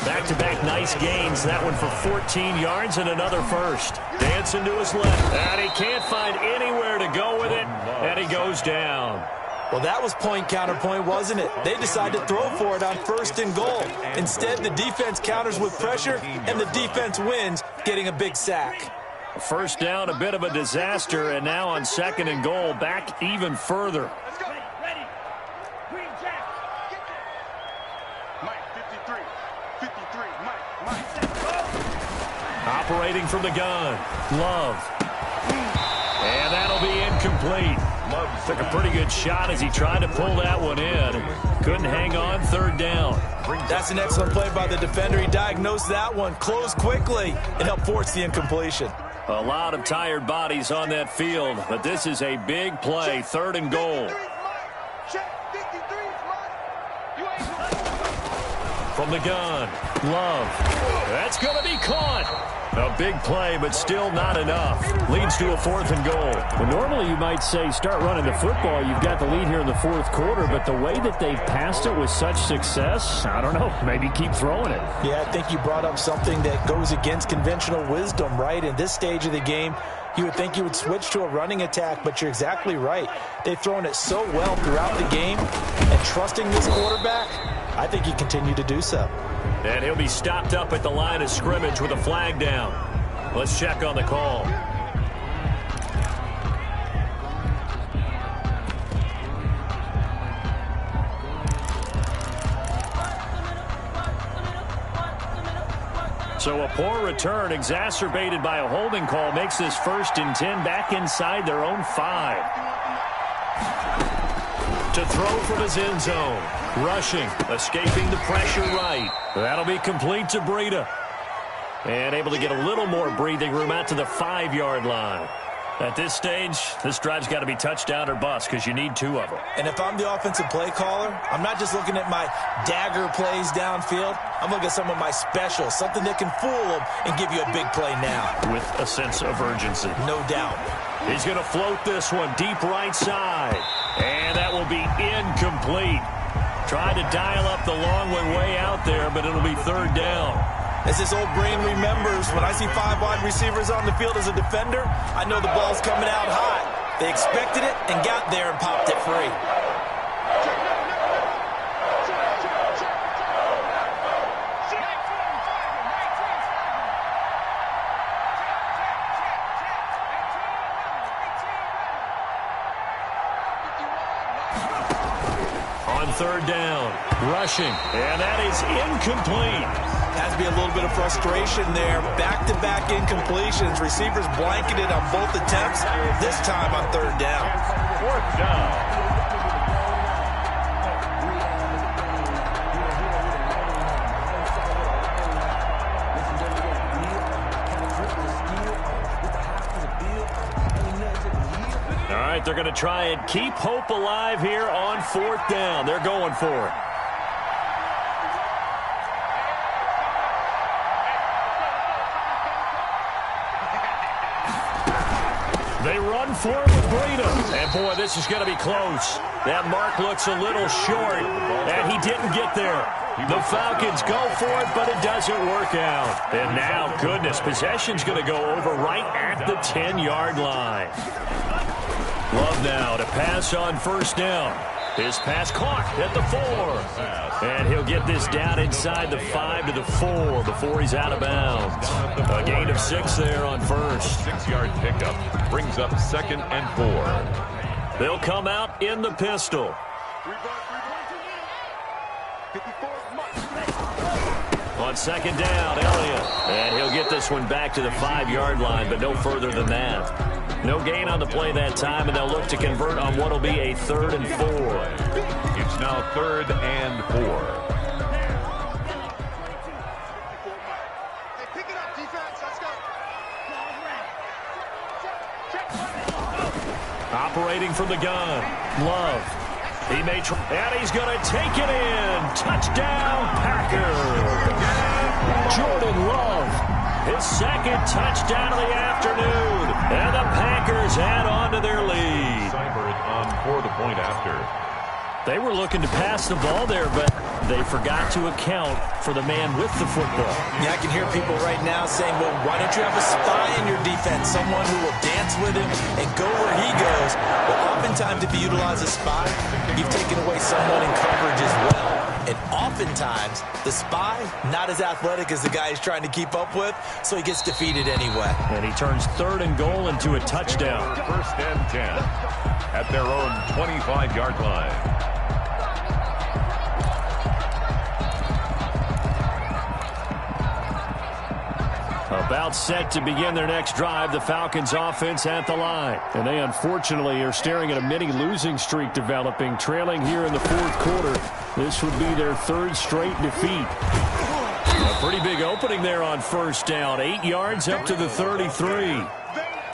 Back-to-back nice gains. That one for 14 yards and another 1st. Dancing to his left. And he can't find anywhere to go with it. And he goes down. Well, that was point counterpoint, wasn't it? They decided to throw for it on 1st and goal. Instead, the defense counters with pressure, and the defense wins, getting a big sack. 1st down, a bit of a disaster, and now on 2nd and goal, back even further. Operating from the gun, Love. And that'll be incomplete. Love took a pretty good shot as he tried to pull that one in. Couldn't hang on, 3rd down. That's an excellent play by the defender. He diagnosed that one, closed quickly, and helped force the incompletion. A lot of tired bodies on that field, but this is a big play, 3rd and goal. From the gun, Love. That's going to be caught. A big play, but still not enough. Leads to a 4th and goal. Well, normally you might say start running the football. You've got the lead here in the 4th quarter, but the way that they've passed it with such success, I don't know, maybe keep throwing it. Yeah, I think you brought up something that goes against conventional wisdom, right? In this stage of the game, you would think you would switch to a running attack, but you're exactly right. They've thrown it so well throughout the game, and trusting this quarterback, I think you continue to do so. And he'll be stopped up at the line of scrimmage with a flag down. Let's check on the call. So a poor return exacerbated by a holding call makes this 1st and 10 back inside their own 5. To throw from his end zone. Rushing, escaping the pressure right. That'll be complete to Breida. And able to get a little more breathing room out to the 5-yard line. At this stage, this drive's got to be touchdown or bust because you need 2 of them. And if I'm the offensive play caller, I'm not just looking at my dagger plays downfield. I'm looking at some of my specials, something that can fool them and give you a big play now. With a sense of urgency. No doubt. He's going to float this one deep right side. And that will be incomplete. Tried to dial up the long one way out there, but it'll be 3rd down. As this old brain remembers, when I see 5 wide receivers on the field as a defender, I know the ball's coming out hot. They expected it and got there and popped it free. On 3rd down, rushing, and that is incomplete. Has to be a little bit of frustration there. Back-to-back incompletions. Receivers blanketed on both attempts, this time on 3rd down. 4th down. All right, they're going to try and keep hope alive here on 4th down. They're going for it. They run for it with Breida. And, boy, this is going to be close. That mark looks a little short, and he didn't get there. The Falcons go for it, but it doesn't work out. And now, goodness, possession's going to go over right at the 10-yard line. Love now to pass on 1st down. His pass caught at the 4. And he'll get this down inside the 5 to the 4 before he's out of bounds. A gain of 6 there on 1st. 6-yard pickup brings up 2nd and 4. They'll come out in the pistol. On 2nd down, Elliott. And he'll get this one back to the 5-yard line, but no further than that. No gain on the play that time, and they'll look to convert on what will be a 3rd and 4. It's now 3rd and 4. Hey, pick it up, defense. Let's go. Operating from the gun, Love. He may try, and he's going to take it in. Touchdown, Packers. Jordan Love. His 2nd touchdown of the afternoon. And the Packers add on to their lead. Seibert on for the point after. They were looking to pass the ball there, but they forgot to account for the man with the football. Yeah, I can hear people right now saying, well, why don't you have a spy in your defense, someone who will dance with him and go where he goes? Well, oftentimes if you utilize a spy, you've taken away someone in coverage as well. And oftentimes, the spy, not as athletic as the guy he's trying to keep up with, so he gets defeated anyway. And he turns 3rd and goal into a touchdown. 1st and 10 at their own 25-yard line. About set to begin their next drive, the Falcons offense at the line. And they unfortunately are staring at a mini losing streak developing, trailing here in the 4th quarter. This would be their 3rd straight defeat. A pretty big opening there on 1st down. 8 yards up to the 33.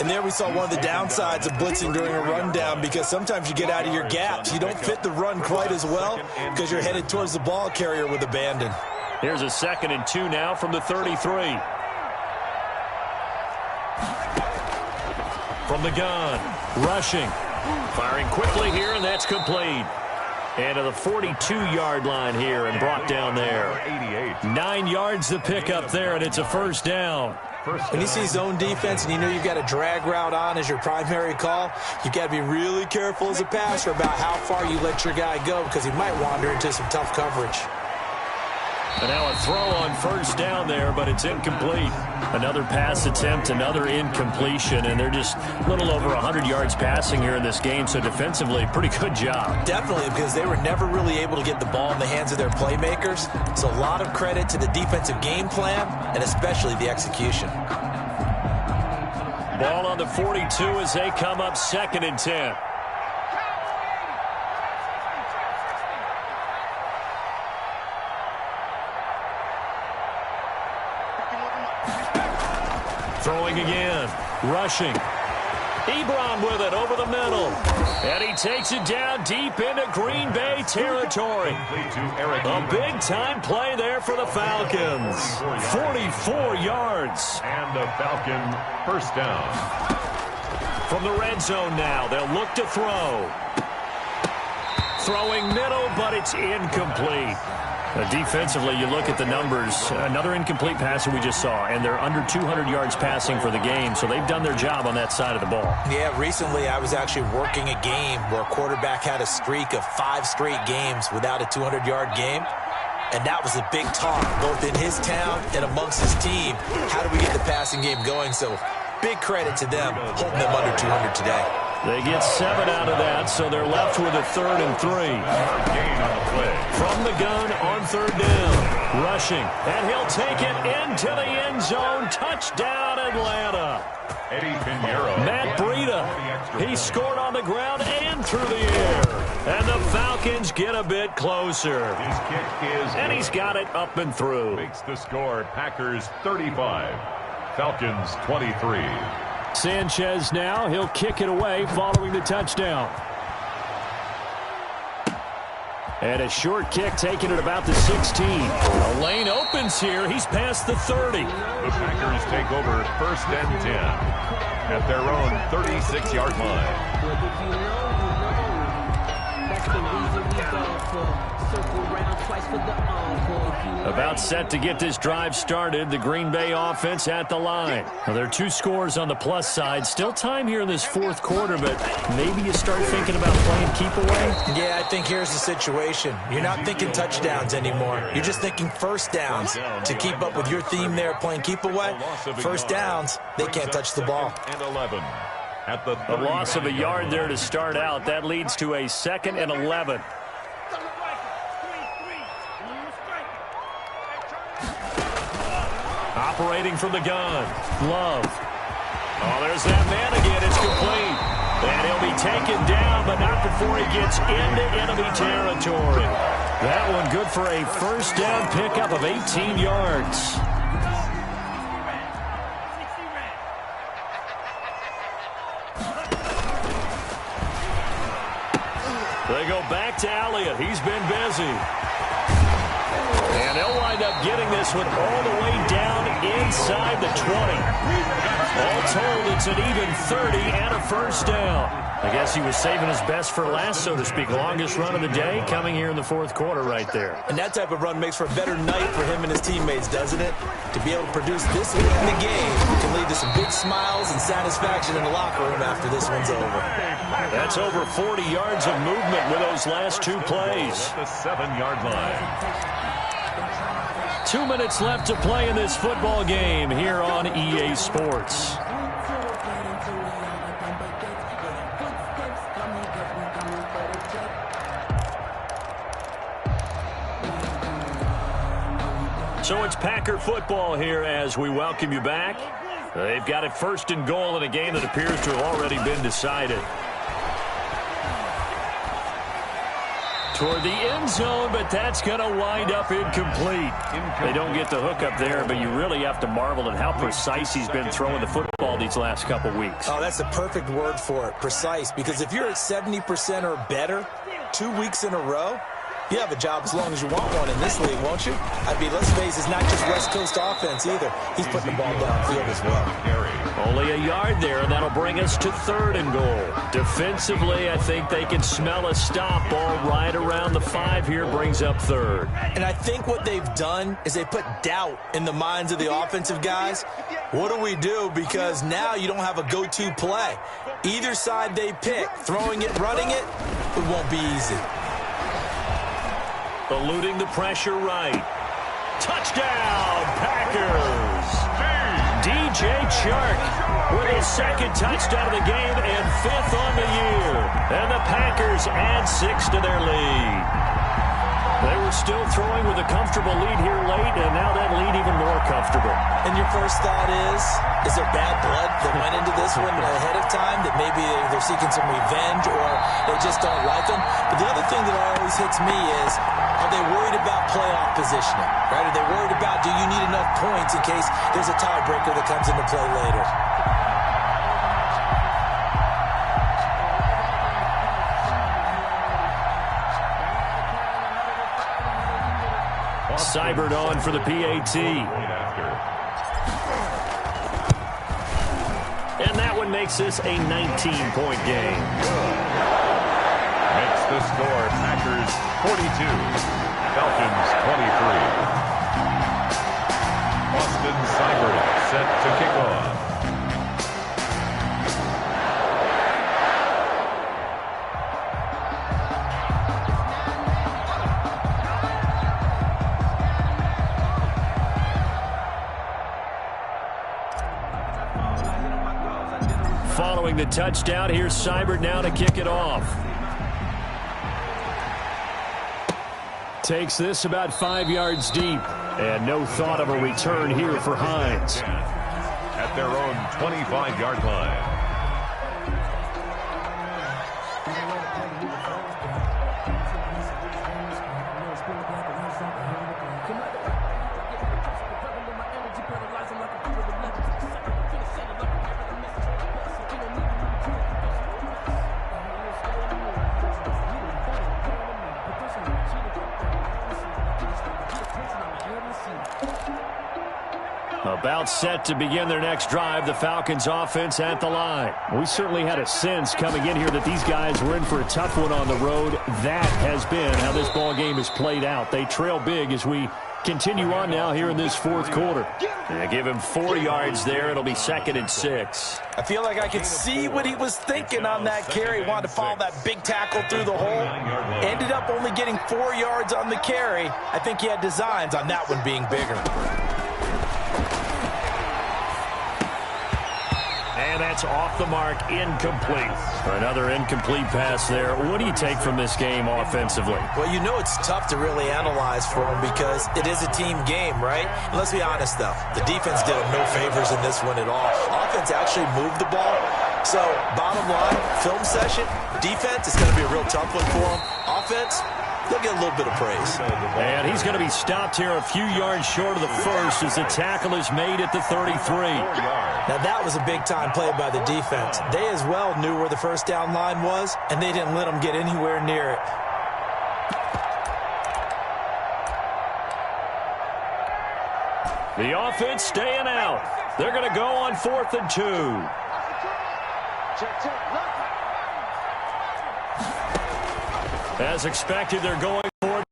And there we saw one of the downsides of blitzing during a rundown, because sometimes you get out of your gaps. You don't fit the run quite as well because you're headed towards the ball carrier with abandon. Here's a 2nd and 2 now from the 33. From the gun, rushing. Firing quickly here, and that's complete. And to the 42-yard line here and brought down there. 9 yards to pick up there, and it's a first down. When you see zone defense and you know you've got a drag route on as your primary call, you've got to be really careful as a passer about how far you let your guy go, because he might wander into some tough coverage. And now a throw on first down there, but it's incomplete. Another pass attempt, another incompletion, and they're just a little over 100 yards passing here in this game, so defensively, pretty good job. Definitely, because they were never really able to get the ball in the hands of their playmakers, so a lot of credit to the defensive game plan and especially the execution. Ball on the 42 as they come up 2nd and 10. Throwing again, rushing. Ebron with it over the middle. And he takes it down deep into Green Bay territory. A big-time play there for the Falcons. 44 yards. And the Falcon first down. From the red zone now, they'll look to throw. Throwing middle, but it's incomplete. Defensively, you look at the numbers. Another incomplete pass that we just saw, and they're under 200 yards passing for the game, so they've done their job on that side of the ball. Yeah, recently I was actually working a game where a quarterback had a streak of 5 straight games without a 200-yard game, and that was a big talk, both in his town and amongst his team. How do we get the passing game going? So big credit to them, holding them under 200 today. They get 7 out of that, so they're left with a 3rd and 3. Gain on the play. From the gun on 3rd down. Rushing. And he'll take it into the end zone. Touchdown, Atlanta. Eddie Pinheiro. Matt Breida. He scored on the ground and through the air. And the Falcons get a bit closer. His kick is And he's got it up and through. Makes the score Packers 35. Falcons 23. Sanchez now. He'll kick it away following the touchdown. And a short kick taken at about the 16. A lane opens here. He's past the 30. The Packers take over 1st and 10 at their own 36-yard line. About set to get this drive started. The Green Bay offense at the line. Now, there are 2 scores on the plus side. Still time here in this 4th quarter, but maybe you start thinking about playing keep away. Yeah, I think here's the situation. You're not thinking touchdowns anymore. You're just thinking first downs. To keep up with your theme there, playing keep away, first downs, they can't touch the ball. And 11 at the A loss of a yard there to start out. That leads to a 2nd and 11. Operating from the gun. Love. Oh, there's that man again. It's complete. And he'll be taken down, but not before he gets into enemy territory. That one good for a first down pickup of 18 yards. They go back to Elliott. He's been busy. And they'll wind up getting this one all the way down inside the 20. All told, it's an even 30 and a first down. I guess he was saving his best for last, so to speak. Longest run of the day coming here in the 4th quarter right there. And that type of run makes for a better night for him and his teammates, doesn't it? To be able to produce this late in the game can lead to some big smiles and satisfaction in the locker room after this one's over. That's over 40 yards of movement with those last 2 plays. the 7-yard line. 2 minutes left to play in this football game here on EA Sports. So it's Packer football here as we welcome you back. They've got it 1st and goal in a game that appears to have already been decided. toward the end zone, but that's going to wind up incomplete. They don't get the hook up there, but you really have to marvel at how precise he's been throwing the football these last couple weeks. Oh, that's the perfect word for it, precise, because if you're at 70% or better 2 weeks in a row, you have a job as long as you want one in this league, won't you? I mean, let's face it, it's not just West Coast offense either. He's putting the ball downfield as well. Only a yard there, and that'll bring us to 3rd and goal. Defensively, I think they can smell a stop. Ball right around the 5 here brings up 3rd. And I think what they've done is they put doubt in the minds of the offensive guys. What do we do? Because now you don't have a go-to play. Either side they pick, throwing it, running it, it won't be easy. Eluding the pressure right. Touchdown, Packers! DJ Chark with his 2nd touchdown of the game and 5th on the year. And the Packers add 6 to their lead. They were still throwing with a comfortable lead here late, and now that lead even more comfortable. And your first thought is there bad blood that went into this one ahead of time, that maybe they're seeking some revenge or they just don't like them? But the other thing that always hits me is, are they worried about playoff positioning? Right? Are they worried about, do you need enough points in case there's a tiebreaker that comes into play later? Seibert on for the PAT. And that one makes this a 19-point game. Makes the score Packers 42, Falcons 23. Austin Seibert set to kick off. Following the touchdown, here's Seibert now to kick it off. Takes this about 5 yards deep. And no thought of a return here for Hines. At their own 25-yard line. About set to begin their next drive, the Falcons offense at the line. We certainly had a sense coming in here that these guys were in for a tough one on the road. That has been how this ball game has played out. They trail big as we continue on now here in this 4th quarter. Give him 4 yards there. It'll be 2nd and 6. I feel like I could see what he was thinking on that carry. Wanted to follow that big tackle through the hole. Ended up only getting 4 yards on the carry. I think he had designs on that one being bigger. And that's off the mark, incomplete. Another incomplete pass there. What do you take from this game offensively? Well, you know it's tough to really analyze for them because it is a team game, right? And let's be honest, though. The defense did them no favors in this one at all. Offense actually moved the ball. So, bottom line, film session, defense is going to be a real tough one for them. Offense, they'll get a little bit of praise. And he's going to be stopped here a few yards short of the first as the tackle is made at the 33. Now, that was a big-time play by the defense. They as well knew where the first down line was, and they didn't let them get anywhere near it. The offense staying out. They're going to go on 4th and 2. As expected, they're going for it.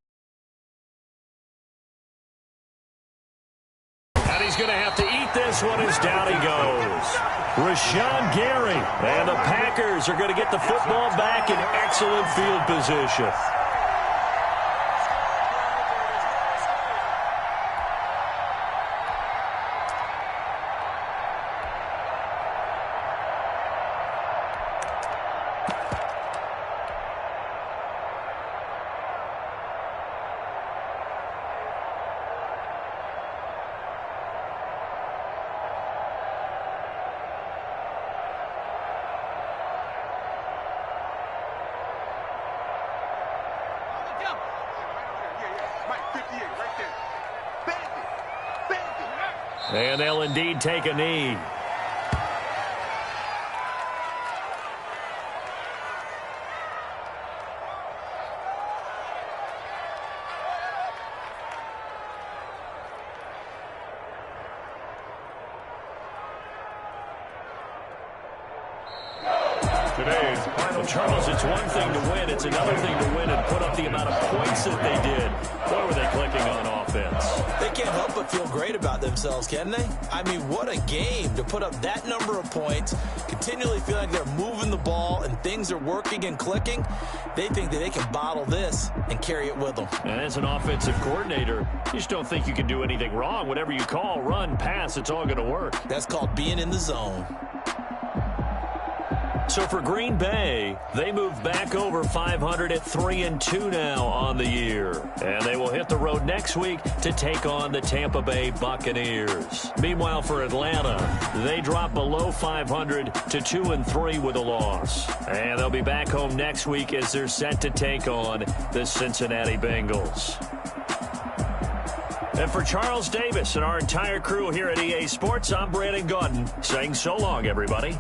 And he's going to have to eat this one as down he goes. Rashawn Gary. And the Packers are going to get the football back in excellent field position. And they'll indeed take a knee. Today's final. Well, Charles, it's one thing to win. It's another thing to win and put up the amount of points that they did. Boy, were they clicking on offense. They can't help but feel great about themselves, can they? I mean, what a game to put up that number of points, continually feel like they're moving the ball and things are working and clicking. They think that they can bottle this and carry it with them. And as an offensive coordinator, you just don't think you can do anything wrong. Whatever you call, run, pass, it's all going to work. That's called being in the zone. So for Green Bay, they move back over 500 at 3-2 now on the year. And they will hit the road next week to take on the Tampa Bay Buccaneers. Meanwhile, for Atlanta, they drop below 500 to 2-3 with a loss. And they'll be back home next week as they're set to take on the Cincinnati Bengals. And for Charles Davis and our entire crew here at EA Sports, I'm Brandon Gaudin saying so long, everybody.